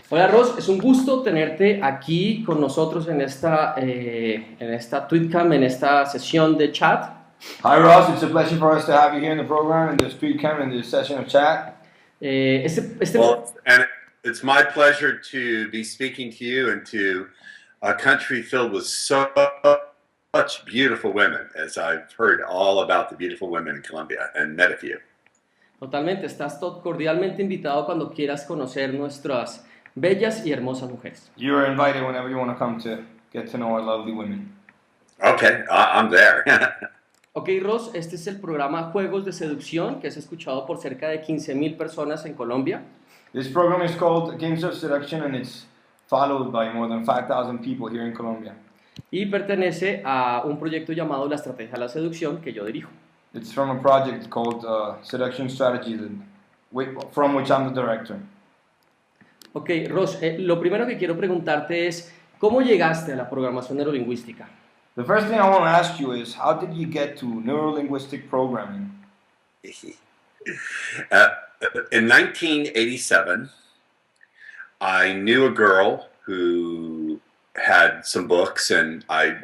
Hola Ross, es un gusto tenerte aquí con nosotros en esta tweetcam, en esta sesión de chat. Hi Ross, it's a pleasure for us to have you here in the program, in this streetcam, in this session of chat. Well, and it's my pleasure to be speaking to you and to a country filled with so much beautiful women, as I've heard all about the beautiful women in Colombia and met a few. Totalmente, estás cordialmente invitado cuando quieras conocer nuestras bellas y hermosas mujeres. You are invited whenever you want to come to get to know our lovely women. Okay, I'm there. Ok, Ross, este es el programa Juegos de Seducción, que es escuchado por cerca de 15,000 personas en Colombia. This program is called Games of Seduction and it's followed by more than 5,000 people here in Colombia. Y pertenece a un proyecto llamado La Estrategia de la Seducción, que yo dirijo. It's from a project called Seduction Strategy, from which I'm the director. Ok, Ross, lo primero que quiero preguntarte es, ¿cómo llegaste a la programación neurolingüística? The first thing I want to ask you is, how did you get to neuro-linguistic programming? In 1987, I knew a girl who had some books, and I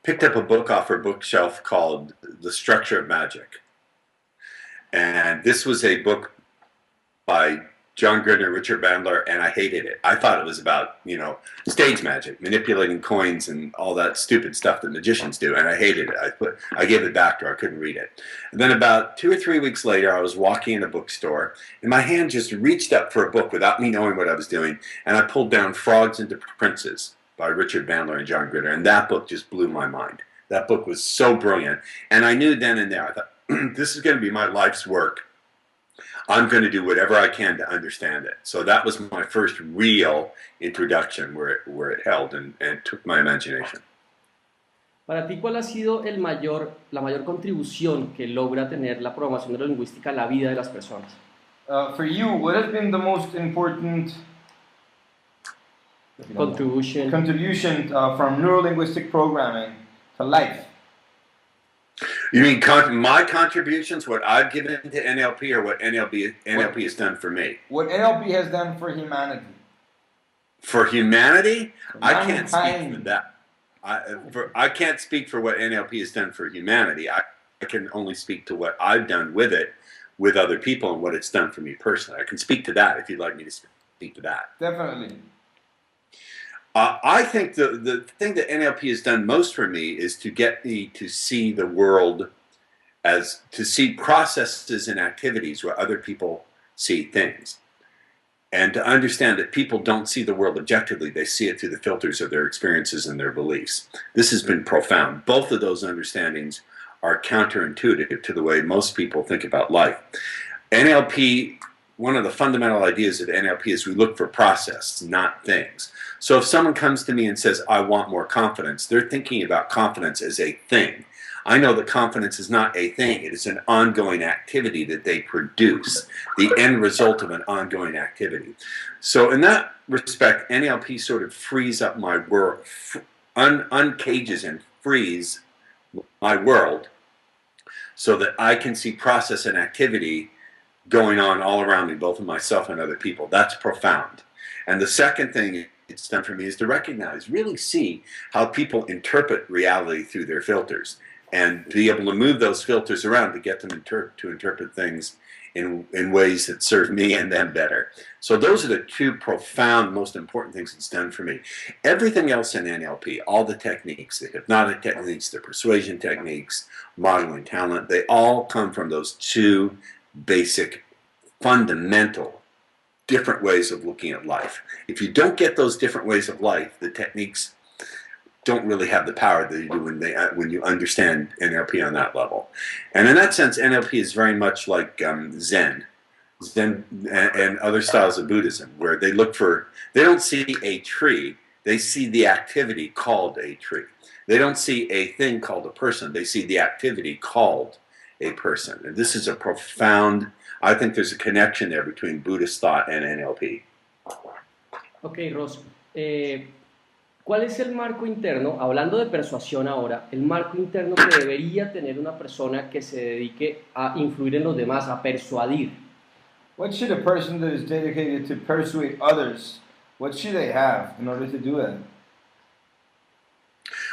picked up a book off her bookshelf called The Structure of Magic. And this was a book by John Gridner and Richard Bandler, and I hated it. I thought it was about, stage magic, manipulating coins and all that stupid stuff that magicians do, and I hated it. I gave it back to her. I couldn't read it. And then about 2 or 3 weeks later, I was walking in a bookstore, and my hand just reached up for a book without me knowing what I was doing, and I pulled down Frogs into Princes by Richard Bandler and John Gridner, and that book just blew my mind. That book was so brilliant, and I knew then and there, I thought, this is going to be my life's work. I'm going to do whatever I can to understand it. So that was my first real introduction where it held and took my imagination. Para ti, ¿cuál ha sido la mayor contribución que logra tener la programación neurolingüística a la vida de las personas? For you, what has been the most important Contribution from neurolinguistic programming to life? You mean my contributions, what I've given to NLP, or what NLP has done for me? What NLP has done for humanity. For humanity? I can't speak for that. I can't speak for what NLP has done for humanity. I can only speak to what I've done with it, with other people, and what it's done for me personally. I can speak to that if you'd like me to speak to that. Definitely. I think the thing that NLP has done most for me is to get me to see the world to see processes and activities where other people see things. And to understand that people don't see the world objectively, they see it through the filters of their experiences and their beliefs. This has been profound. Both of those understandings are counterintuitive to the way most people think about life. NLP, one of the fundamental ideas of NLP is we look for process, not things. So if someone comes to me and says, I want more confidence, they're thinking about confidence as a thing. I know that confidence is not a thing. It is an ongoing activity that they produce, the end result of an ongoing activity. So in that respect, NLP sort of frees up my world, uncages and frees my world so that I can see process and activity going on all around me, both of myself and other people. That's profound. And the second thing it's done for me is to recognize, really see how people interpret reality through their filters, and be able to move those filters around to get them to interpret things in ways that serve me and them better. So those are the two profound, most important things it's done for me. Everything else in NLP, all the techniques, the hypnotic techniques, the persuasion techniques, modeling talent, they all come from those two basic, fundamental, different ways of looking at life. If you don't get those different ways of life, the techniques don't really have the power that you do when you understand NLP on that level. And in that sense, NLP is very much like Zen and other styles of Buddhism, where they don't see a tree, they see the activity called a tree. They don't see a thing called a person, they see the activity called a person. And this is a profound, I think there's a connection there between Buddhist thought and NLP. Ok, Ross. ¿Cuál es el marco interno, hablando de persuasión ahora, el marco interno que debería tener una persona que se dedique a influir en los demás, a persuadir? What should a person that is dedicated to persuade others What should they have in order to do that?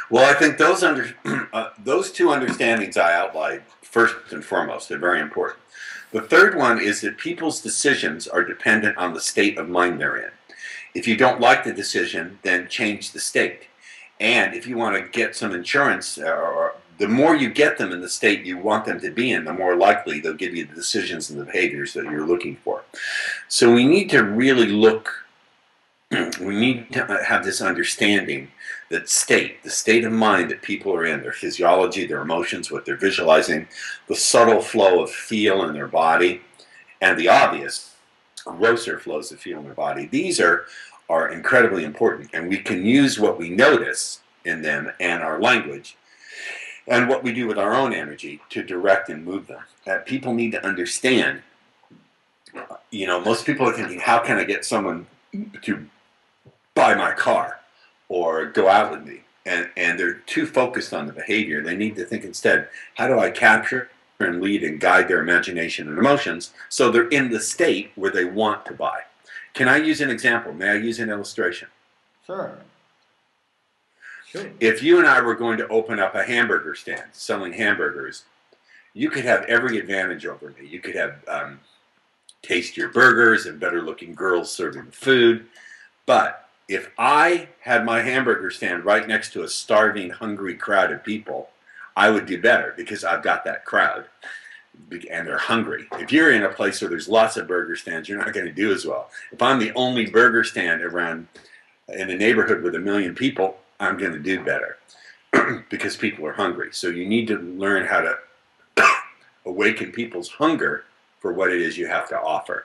Well, I think those two understandings I outlined first and foremost are very important. The third one is that people's decisions are dependent on the state of mind they're in. If you don't like the decision, then change the state. And if you want to get some insurance, or the more you get them in the state you want them to be in, the more likely they'll give you the decisions and the behaviors that you're looking for. So we need to really we need to have this understanding that the state of mind that people are in, their physiology, their emotions, what they're visualizing, the subtle flow of feel in their body, and the obvious, grosser flows of feel in their body. These are incredibly important, and we can use what we notice in them and our language and what we do with our own energy to direct and move them. People need to understand, most people are thinking, how can I get someone to buy my car or go out with me? And they're too focused on the behavior. They need to think instead, how do I capture and lead and guide their imagination and emotions so they're in the state where they want to buy? Can I use an example? May I use an illustration? Sure. If you and I were going to open up a hamburger stand selling hamburgers, you could have every advantage over me. You could have tastier burgers and better looking girls serving food. But if I had my hamburger stand right next to a starving, hungry crowd of people, I would do better because I've got that crowd and they're hungry. If you're in a place where there's lots of burger stands, you're not going to do as well. If I'm the only burger stand around in a neighborhood with 1 million people, I'm going to do better because people are hungry. So you need to learn how to awaken people's hunger for what it is you have to offer.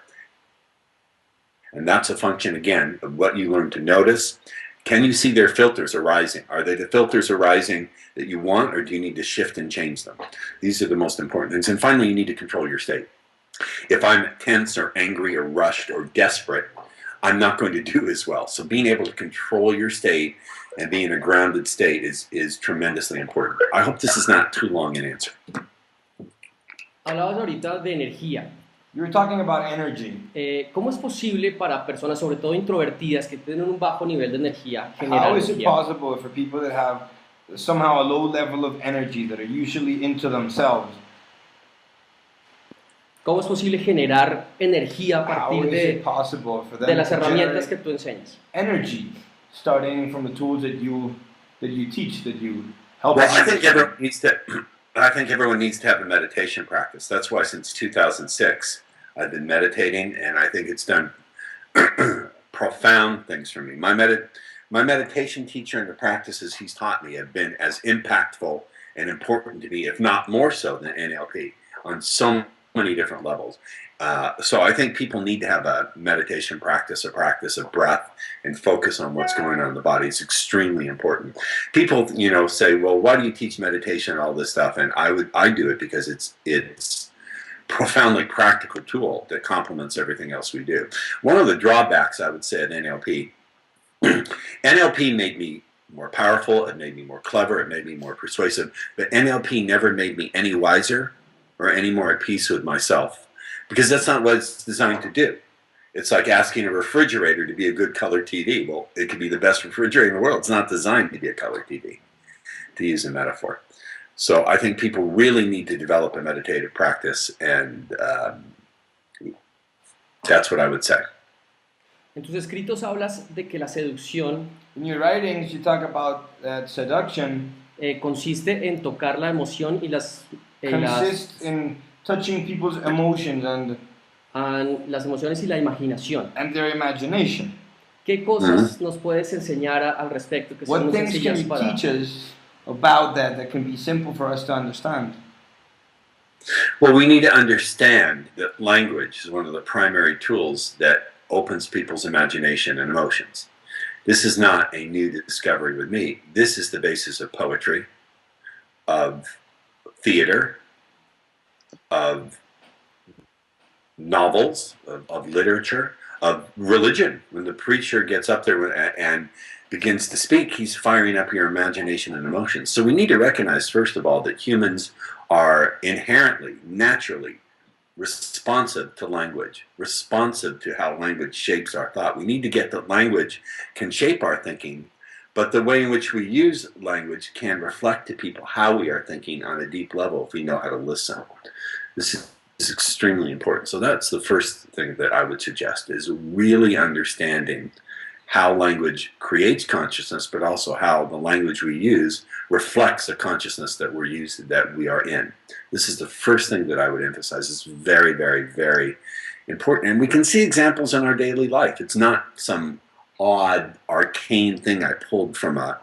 And that's a function, again, of what you learn to notice. Can you see their filters arising? Are they the filters arising that you want, or do you need to shift and change them? These are the most important things. And finally, you need to control your state. If I'm tense or angry or rushed or desperate, I'm not going to do as well. So being able to control your state and be in a grounded state is tremendously important. I hope this is not too long an answer. Hablabas ahorita de energía. You were talking about energy. ¿Cómo es posible para personas, sobre todo introvertidas, que tienen un bajo nivel de energía, generar How is it energía? possible for people that have somehow a low level of energy, that are usually into themselves? ¿Cómo es posible generar energía a How partir is it possible for them de las to herramientas generate que tú enseñas? energy, starting from the tools that you teach, that you help? Well, I think everyone needs to have a meditation practice. That's why since 2006 I've been meditating, and I think it's done profound things for me. My meditation teacher and the practices he's taught me have been as impactful and important to me, if not more so, than NLP on so many different levels. So I think people need to have a meditation practice, a practice of breath, and focus on what's going on in the body. It's extremely important. People, say, well, why do you teach meditation and all this stuff? And I do it because it's profoundly practical tool that complements everything else we do. One of the drawbacks, I would say, at NLP, NLP made me more powerful, it made me more clever, it made me more persuasive, but NLP never made me any wiser or any more at peace with myself, because that's not what it's designed to do. It's like asking a refrigerator to be a good color TV. Well, it could be the best refrigerator in the world. It's not designed to be a color TV, to use a metaphor. So I think people really need to develop a meditative practice, and that's what I would say. En tus escritos hablas de que la seducción In your writings, you talk about that seduction consiste en tocar la emoción y las consists in touching people's emotions las emociones y la imaginación. and their imagination. ¿Qué cosas nos puedes enseñar al respecto que son What things can sencillas you para teach us about that can be simple for us to understand? Well, we need to understand that language is one of the primary tools that opens people's imagination and emotions. This is not a new discovery with me. This is the basis of poetry, of theater, of novels, of literature, of religion. When the preacher gets up there and begins to speak, he's firing up your imagination and emotions. So we need to recognize, first of all, that humans are inherently, naturally responsive to language, responsive to how language shapes our thought. We need to get that language can shape our thinking, but the way in which we use language can reflect to people how we are thinking on a deep level if we know how to listen. This is extremely important. So that's the first thing that I would suggest, is really understanding how language creates consciousness, but also how the language we use reflects the consciousness that we are in. This is the first thing that I would emphasize. It's very, very, very important. And we can see examples in our daily life. It's not some odd, arcane thing I pulled from a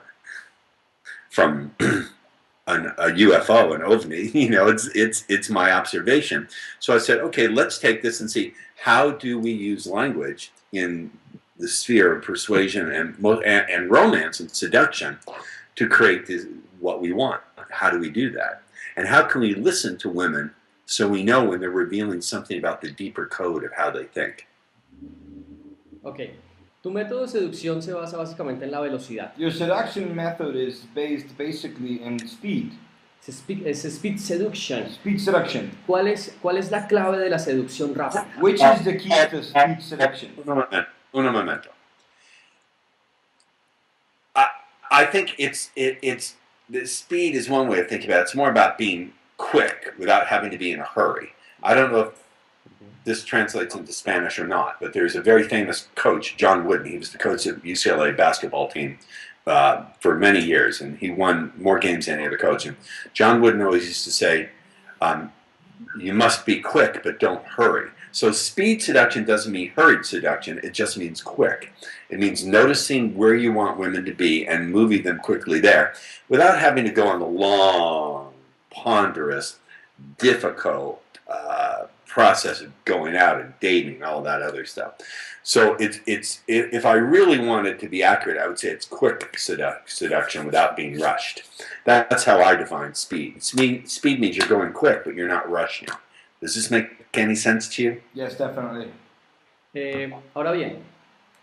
UFO, an ovni. You know, it's my observation. So I said, okay, let's take this and see, how do we use language in the sphere of persuasion and romance and seduction to create what we want? How do we do that? And how can we listen to women so we know when they're revealing something about the deeper code of how they think? Ok. Tu método de seducción se basa básicamente en la velocidad. Your seduction method is based basically in speed. Es speed seduction. Speed seduction. ¿Cuál es la clave de la seducción rápida? Which is the key to speed seduction? Un momento. I think it's the speed is one way of thinking about it. It's more about being quick without having to be in a hurry. I don't know if this translates into Spanish or not, but there's a very famous coach, John Wooden. He was the coach of the UCLA basketball team for many years, and he won more games than any other coach. And John Wooden always used to say, you must be quick, but don't hurry. So speed seduction doesn't mean hurried seduction, it just means quick. It means noticing where you want women to be and moving them quickly there without having to go on the long, ponderous, difficult process of going out and dating and all that other stuff. So if I really want it to be accurate, I would say it's quick seduction without being rushed. That's how I define speed. Speed means you're going quick, but you're not rushing. Does this make any sense to you? Yes, definitely. Ahora bien,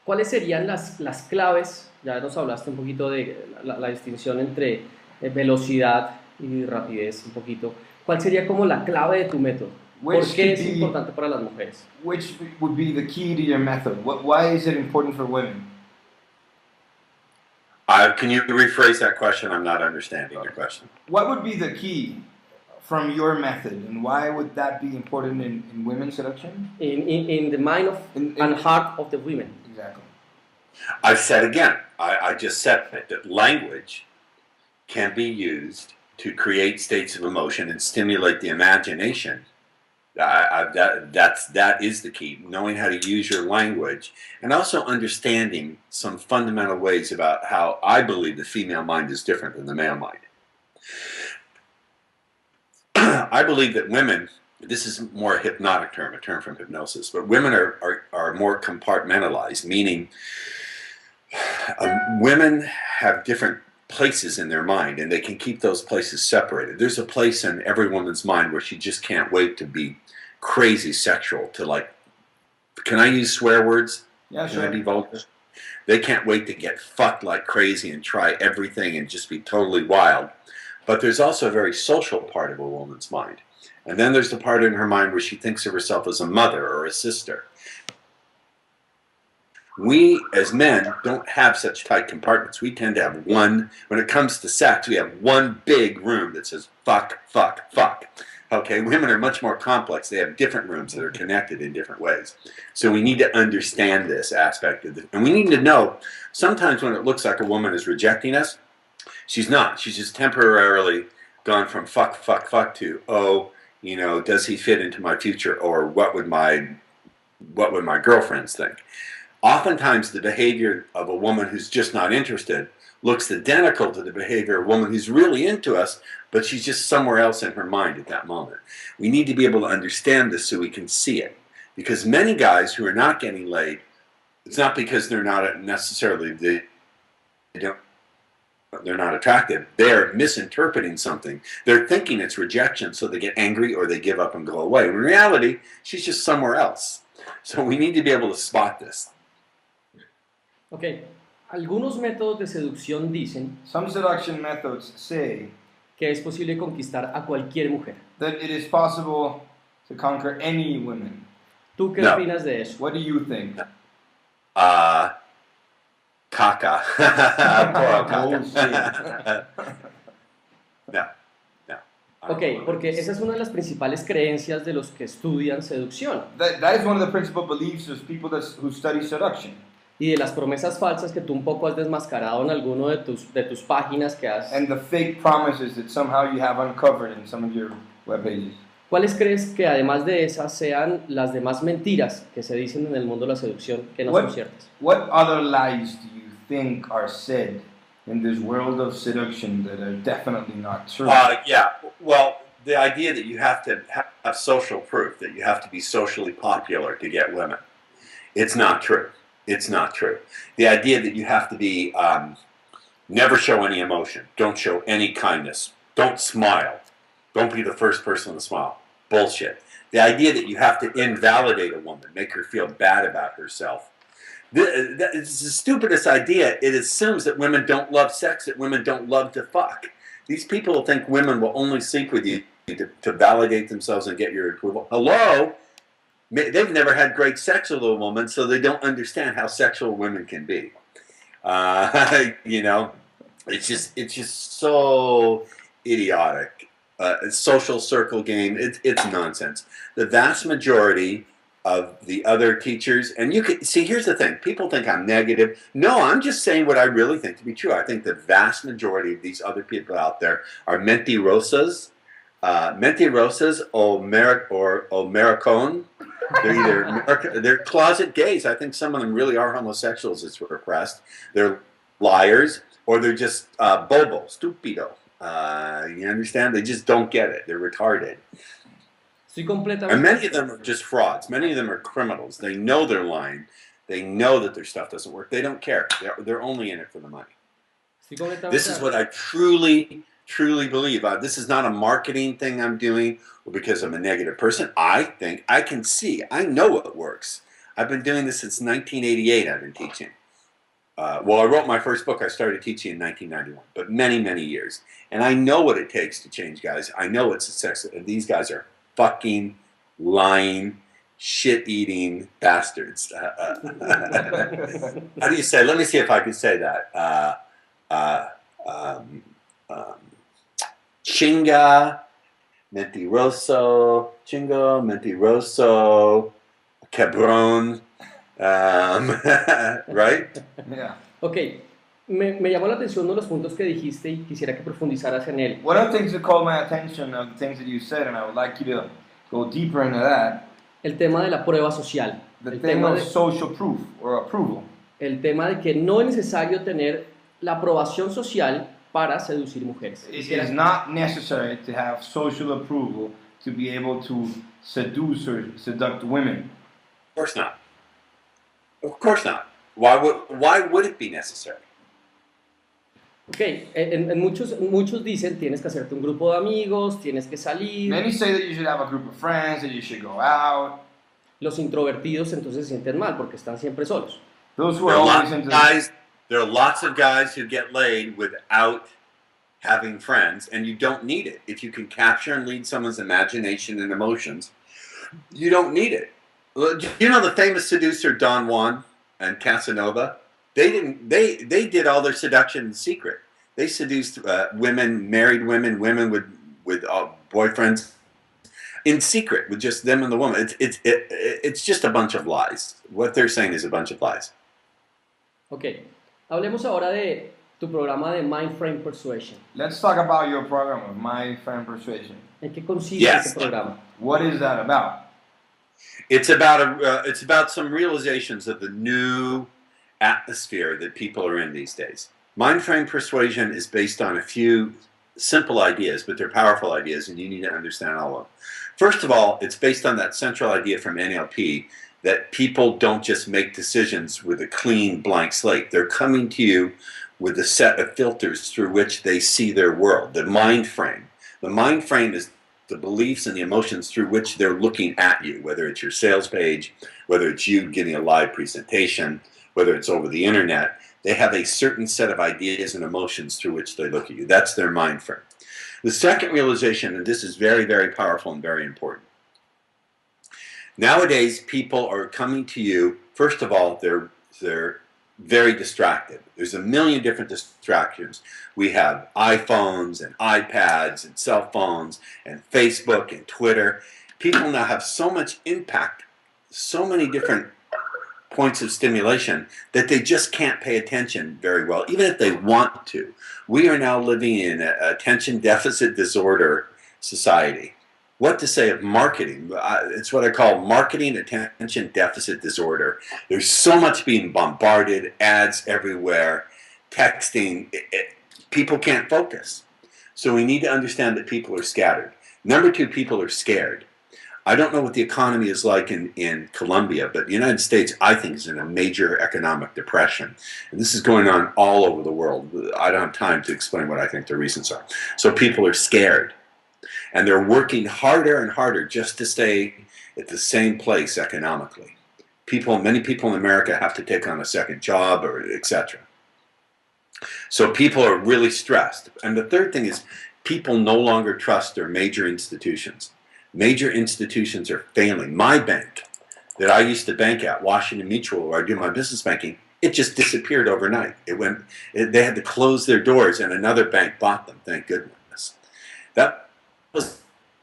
¿cuáles serían las claves? Ya nos hablaste un poquito de la distinción entre velocidad y rapidez, un poquito. ¿Cuál sería como la clave de tu método? ¿Por qué es importante para las mujeres? Which would be the key to your method? Why is it important for women? Can you rephrase that question? I'm not understanding your question. What would be the key from your method, and why would that be important in women's seduction? In the mind and heart of the women. Exactly. I've said again, I just said that language can be used to create states of emotion and stimulate the imagination. That is the key, knowing how to use your language and also understanding some fundamental ways about how I believe the female mind is different than the male mind. I believe that women, this is more a hypnotic term, a term from hypnosis, but women are more compartmentalized, meaning women have different places in their mind and they can keep those places separated. There's a place in every woman's mind where she just can't wait to be crazy sexual, to like, can I use swear words? Yeah, sure. Can I be vulgar? They can't wait to get fucked like crazy and try everything and just be totally wild. But there's also a very social part of a woman's mind. And then there's the part in her mind where she thinks of herself as a mother or a sister. We, as men, don't have such tight compartments. We tend to have one, when it comes to sex, we have one big room that says fuck, fuck, fuck. Okay, women are much more complex. They have different rooms that are connected in different ways. So we need to understand this aspect of it. And we need to know, sometimes when it looks like a woman is rejecting us, she's not. She's just temporarily gone from fuck, fuck, fuck to, oh, you know, does he fit into my future? Or what would my girlfriends think? Oftentimes the behavior of a woman who's just not interested looks identical to the behavior of a woman who's really into us, but she's just somewhere else in her mind at that moment. We need to be able to understand this so we can see it. Because many guys who are not getting laid, it's not because they're not necessarily, they're not attractive. They're misinterpreting something. They're thinking it's rejection, so they get angry or they give up and go away. In reality, she's just somewhere else. So we need to be able to spot this. Okay. Algunos métodos de seducción dicen Some seduction methods say que es posible conquistar a cualquier mujer. that it is possible to conquer any women. ¿Tú qué No. opinas de eso? What do you think? Caca. Puro Bullshit. caca. No, no. I don't Ok, believe porque this. esa es una de las principales creencias de los que estudian seducción That is one of the principal beliefs of people who study seduction. y de las promesas falsas que tú un poco has desmascarado en alguno de tus páginas que has... And the fake promises that somehow you have uncovered in some of your web pages. ¿Cuáles crees que además de esas sean las demás mentiras que se dicen en el mundo de la seducción que no son ciertas? What other lies do you think are said in this world of seduction that are definitely not true? Yeah, well, the idea that you have to have social proof, that you have to be socially popular to get women, it's not true. It's not true. The idea that you have to be, never show any emotion, don't show any kindness, don't smile, don't be the first person to smile, bullshit. The idea that you have to invalidate a woman, make her feel bad about herself, it's the stupidest idea. It assumes that women don't love sex, that women don't love to fuck. These people think women will only sleep with you to validate themselves and get your approval. Hello? They've never had great sex with a woman, so they don't understand how sexual women can be. You know, it's just so idiotic. Social circle game. It's nonsense. The vast majority of the other teachers, and you can see, here's the thing, people think I'm negative. No, I'm just saying what I really think to be true. I think the vast majority of these other people out there are mentirosas or maricon. They're closet gays. I think some of them really are homosexuals, it's repressed. They're liars, or they're just bobo, stupido. You understand? They just don't get it. They're retarded. Estoy completamente... And many of them are just frauds. Many of them are criminals. They know they're lying. They know that their stuff doesn't work. They don't care. They're only in it for the money. Estoy completamente... This is what I truly believe. This is not a marketing thing I'm doing or because I'm a negative person. I think I can see. I know it works. I've been doing this since 1988. I've been teaching. Well, I wrote my first book. I started teaching in 1991, but many, many years. And I know what it takes to change guys. I know it's sex. These guys are fucking lying, shit-eating bastards. How do you say? Let me see if I can say that. Chinga, mentiroso, cabron, right? Yeah. Ok, me llamó la atención uno de los puntos que dijiste y quisiera que profundizaras en él. One of the things that called my attention of the things that you said, and I would like you to go deeper into that, El tema de la prueba social. the El thing tema, of de, social proof or approval. el tema de que no es necesario tener la aprobación social para seducir mujeres. It Quisiera- is not necessary to have social approval to be able to seduce or seduct women. Of course not. Of course not. Why would it be necessary? Ok, en muchos dicen tienes que hacerte un grupo de amigos, tienes que salir. Many say that you should have a group of friends, that you should go out. Los introvertidos entonces se sienten mal porque están siempre solos. Those who There are are, always into there are lots of guys who get laid without having friends, and you don't need it. If you can capture and lead someone's imagination and emotions, you don't need it. You know the famous seducer Don Juan and Casanova? They did all their seduction in secret. They seduced women, married women, women with boyfriends in secret, with just them and the woman. It's just a bunch of lies. What they're saying is a bunch of lies. Ok, hablemos ahora de tu programa de Mind Frame Persuasion. Let's talk about your program of My Friend Persuasion. ¿En qué consiste Yes. este programa? What is that about? It's about some realizations of the new atmosphere that people are in these days. Mind frame persuasion is based on a few simple ideas, but they're powerful ideas, and you need to understand all of them. First of all, it's based on that central idea from NLP that people don't just make decisions with a clean blank slate. They're coming to you with a set of filters through which they see their world, the mind frame. The mind frame is the beliefs and the emotions through which they're looking at you, whether it's your sales page, whether it's you giving a live presentation, whether it's over the internet. They have a certain set of ideas and emotions through which they look at you. That's their mind frame. The second realization, and this is very, very powerful and very important, Nowadays, people are coming to you. First of all, they're very distracted. There's a million different distractions. We have iPhones and iPads and cell phones and Facebook and Twitter. People now have so much impact, so many different points of stimulation that they just can't pay attention very well, even if they want to. We are now living in an attention deficit disorder society. What to say of marketing? It's what I call marketing attention deficit disorder. There's so much being bombarded, ads everywhere, texting. People can't focus. So we need to understand that people are scattered. Number two, people are scared. I don't know what the economy is like in Colombia, but the United States, I think, is in a major economic depression. And this is going on all over the world. I don't have time to explain what I think the reasons are. So people are scared. And they're working harder and harder just to stay at the same place economically. Many people in America have to take on a second job, or etc. So people are really stressed. And the third thing is people no longer trust their major institutions. Major institutions are failing. My bank that I used to bank at, Washington Mutual, where I do my business banking, it just disappeared overnight. They had to close their doors, and another bank bought them, thank goodness. That was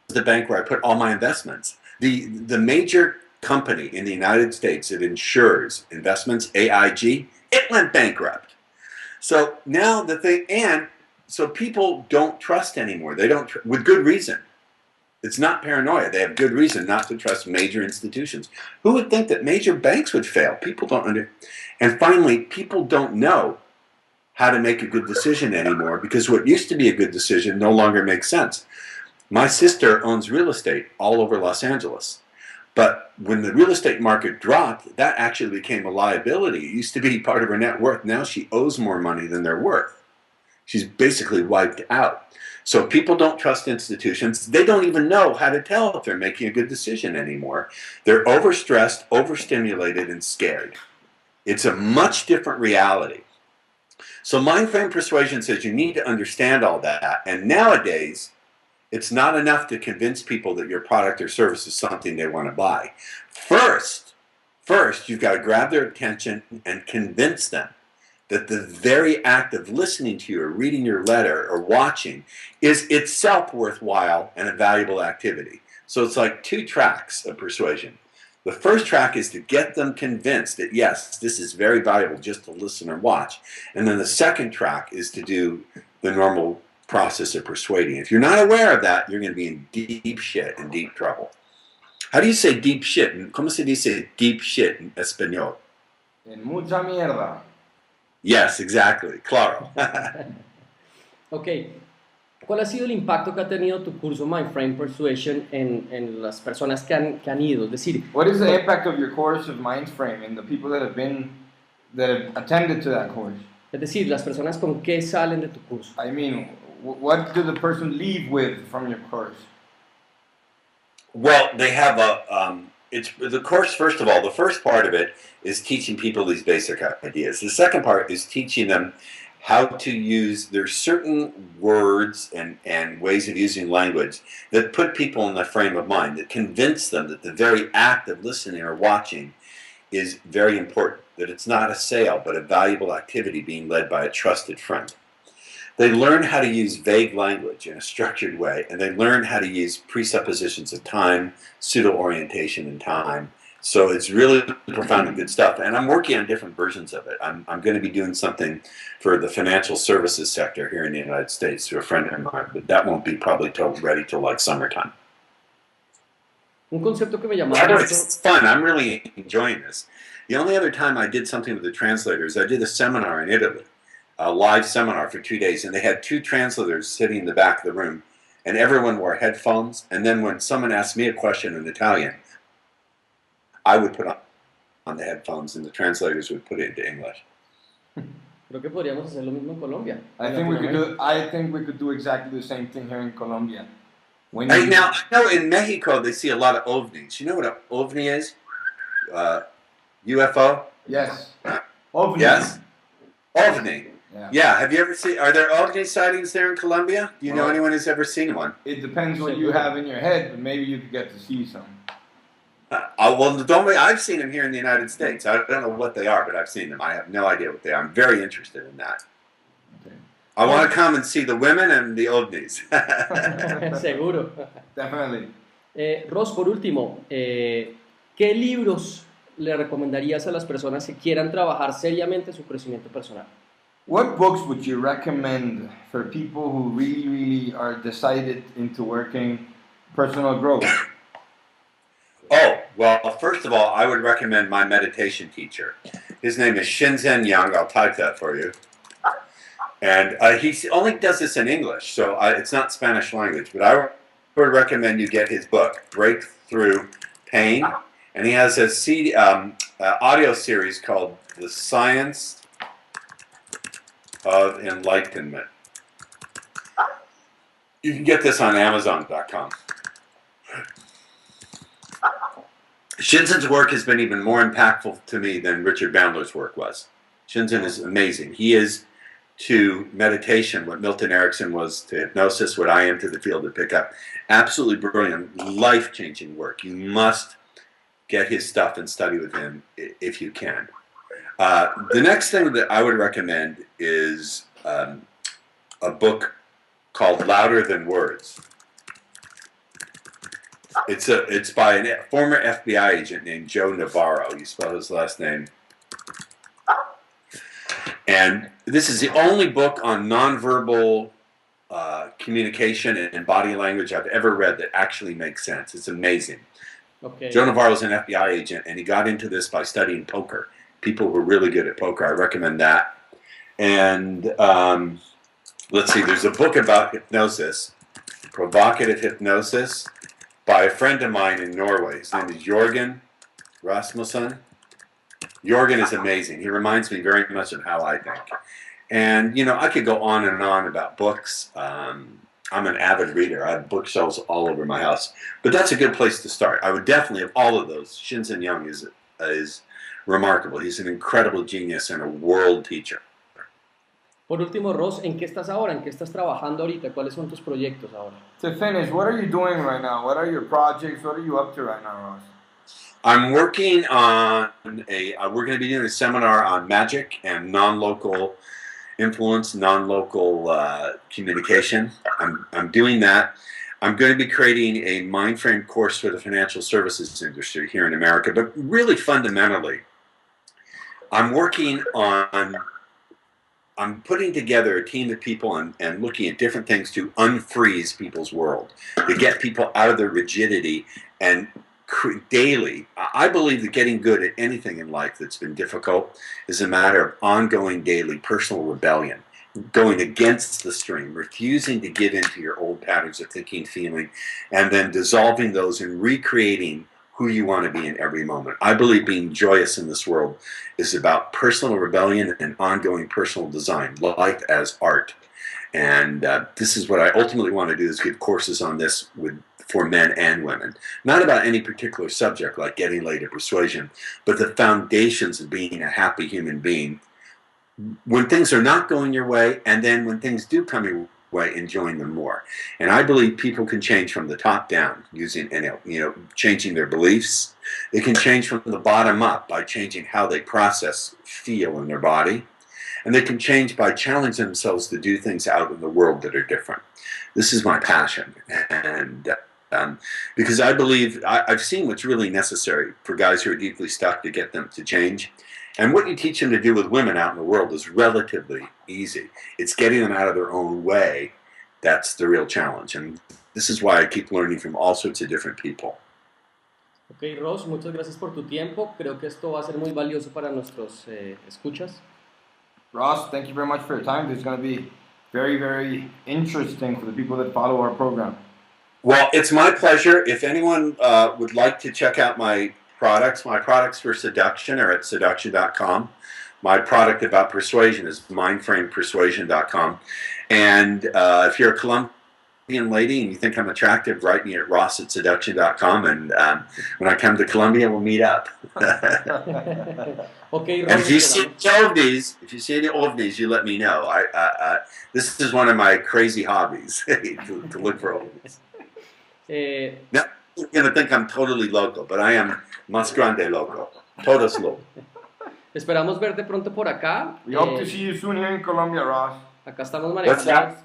the bank where I put all my investments. The major company in the United States that insures investments, AIG, it went bankrupt. So now so people don't trust anymore. They don't, with good reason. It's not paranoia. They have good reason not to trust major institutions. Who would think that major banks would fail? People don't And finally, people don't know how to make a good decision anymore, because what used to be a good decision no longer makes sense. My sister owns real estate all over Los Angeles. But when the real estate market dropped, that actually became a liability. It used to be part of her net worth. Now she owes more money than they're worth. She's basically wiped out. So people don't trust institutions. They don't even know how to tell if they're making a good decision anymore. They're overstressed, overstimulated, and scared. It's a much different reality. So mind frame persuasion says you need to understand all that. And nowadays, it's not enough to convince people that your product or service is something they want to buy. First, you've got to grab their attention and convince them that the very act of listening to you or reading your letter or watching is itself worthwhile and a valuable activity. So it's like two tracks of persuasion. The first track is to get them convinced that, yes, this is very valuable just to listen or watch. And then the second track is to do the normal process of persuading. If you're not aware of that, you're going to be in deep shit, in deep trouble. How do you say deep shit? ¿Cómo se dice deep shit en español? En mucha mierda. Yes, exactly. Claro. Ok. ¿Cuál ha sido el impacto que ha tenido tu curso Mindframe Persuasion en las personas que han ido? Es decir, what is the impact of your course of Mindframe and the people that have attended to that course? Es decir, las personas con qué salen de tu curso. I mean, what did the person leave with from your course? Well, they have it's the course. First of all, the first part of it is teaching people these basic ideas. The second part is teaching them how to use, there's certain words and ways of using language that put people in the frame of mind, that convince them that the very act of listening or watching is very important, that it's not a sale, but a valuable activity being led by a trusted friend. They learn how to use vague language in a structured way, and they learn how to use presuppositions of time, pseudo-orientation in time. So it's really profound and good stuff. And I'm working on different versions of it. I'm going to be doing something for the financial services sector here in the United States through a friend of mine, but that won't be probably ready till like summertime. Un concepto que me llamó It's fun. I'm really enjoying this. The only other time I did something with the translators, I did a seminar in Italy, a live seminar for 2 days, and they had 2 translators sitting in the back of the room, and everyone wore headphones. And then when someone asked me a question in Italian, I would put on the headphones, and the translators would put it into English. Creo que podríamos hacer lo mismo en Colombia. I think we could do exactly the same thing here in Colombia. Now, I know in Mexico they see a lot of ovnis. You know what an ovni is? UFO? Yes. OVNI. Yes? OVNI. Yeah. Yeah. Have you ever seen, are there OVNI sightings there in Colombia? Do you know anyone who's ever seen one? It depends what you have in your head, but maybe you could get to see some. I've seen them here in the United States. I don't know what they are, but I've seen them. I have no idea what they are. I'm very interested in that. I want to come and see the women and the ovnis. Seguro. Definitely. Ross, por último, ¿qué libros le recomendarías a las personas que quieran trabajar seriamente su crecimiento personal? What books would you recommend for people who really are decided into working personal growth? Oh, well, first of all, I would recommend my meditation teacher. His name is Shinzen Young. I'll type that for you. And he only does this in English, so it's not Spanish language. But I would recommend you get his book, Breakthrough Pain. And he has a audio series called The Science of Enlightenment. You can get this on Amazon.com. Shinzen's work has been even more impactful to me than Richard Bandler's work was. Shinzen is amazing. He is to meditation what Milton Erickson was to hypnosis, what I am to the field of pickup. Absolutely brilliant, life-changing work. You must get his stuff and study with him if you can. The next thing that I would recommend is a book called Louder Than Words. It's by a former FBI agent named Joe Navarro. You spell his last name. And this is the only book on nonverbal communication and body language I've ever read that actually makes sense. It's amazing. Okay. Joe Navarro is an FBI agent, and he got into this by studying poker. People who are really good at poker. I recommend that. And let's see, there's a book about hypnosis, provocative hypnosis, by a friend of mine in Norway. His name is Jorgen Rasmussen. Jorgen is amazing. He reminds me very much of how I think. And, you know, I could go on and on about books. I'm an avid reader. I have bookshelves all over my house. But that's a good place to start. I would definitely, of all of those, Shinzen Young is remarkable. He's an incredible genius and a world teacher. Por último, Ross, ¿en qué estás ahora? ¿En qué estás trabajando ahorita? ¿Cuáles son tus proyectos ahora? To finish, what are you doing right now? What are your projects? What are you up to right now, Ross? I'm working on we're going to be doing a seminar on magic and non-local influence, non-local communication. I'm doing that. I'm going to be creating a mind frame course for the financial services industry here in America, but really fundamentally, I'm putting together a team of people and looking at different things to unfreeze people's world, to get people out of their rigidity and daily. I believe that getting good at anything in life that's been difficult is a matter of ongoing daily personal rebellion, going against the stream, refusing to give in to your old patterns of thinking, feeling, and then dissolving those and recreating who you want to be in every moment. I believe being joyous in this world is about personal rebellion and ongoing personal design, life as art. And this is what I ultimately want to do, is give courses on this for men and women. Not about any particular subject like getting laid or persuasion, but the foundations of being a happy human being when things are not going your way, and then when things do come your way, enjoying them more. And I believe people can change from the top down using, changing their beliefs. They can change from the bottom up by changing how they process, feel in their body. And they can change by challenging themselves to do things out in the world that are different. This is my passion. And because I believe I've seen what's really necessary for guys who are deeply stuck to get them to change. And what you teach them to do with women out in the world is relatively easy. It's getting them out of their own way that's the real challenge. And this is why I keep learning from all sorts of different people. Ok, Ross, muchas gracias por tu tiempo. Creo que esto va a ser muy valioso para nuestros escuchas. Ross, thank you very much for your time. This is going to be very, very interesting for the people that follow our program. Well, it's my pleasure. If anyone would like to check out my products for seduction are at seduction.com. My product about persuasion is mindframepersuasion.com. And if you're a Colombian lady and you think I'm attractive, write me at ross@seduction.com. And when I come to Colombia, we'll meet up. Okay, and if you see the ovnis, you let me know. This is one of my crazy hobbies to look for ovnis. You're going to think I'm totally loco, but I am más grande loco. Todos loco. Esperamos verte pronto por acá. We hope to see you soon here in Colombia, Ross. Acá estamos What's manejando. that?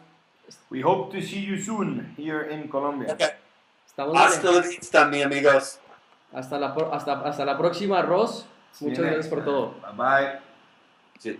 We hope to see you soon here in Colombia. Okay. Estamos Hasta la vista, mi amigos. hasta la próxima, Ross. Muchas gracias por todo. Bye bye. Sí.